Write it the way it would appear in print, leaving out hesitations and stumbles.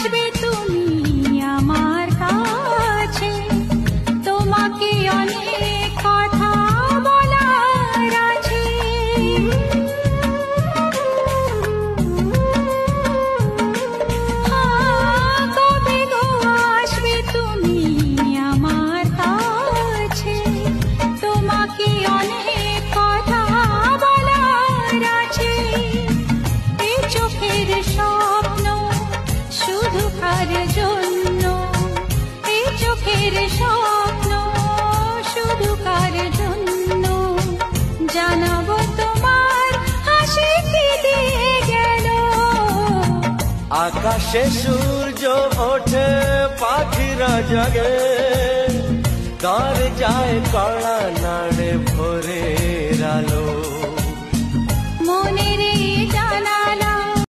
আসবে তুমি আমার কাছে, তোমাকে অনেক কথা বলার আছে। কবে গো আসবে তুমি আমার কাছে, তোমাকে অনেক কথা বলার আছে। এ চোখের স্বপ্ন শুধু কার জন্য, এই চোখের স্বপ্ন শুধু কার জন্য, জানাবো তোমার হাসি কি দিয়ে গেল। আকাশে সূর্য ওঠে পাখিরা জাগে, দরজায় কড়া নাড়ে ভোরের আলো।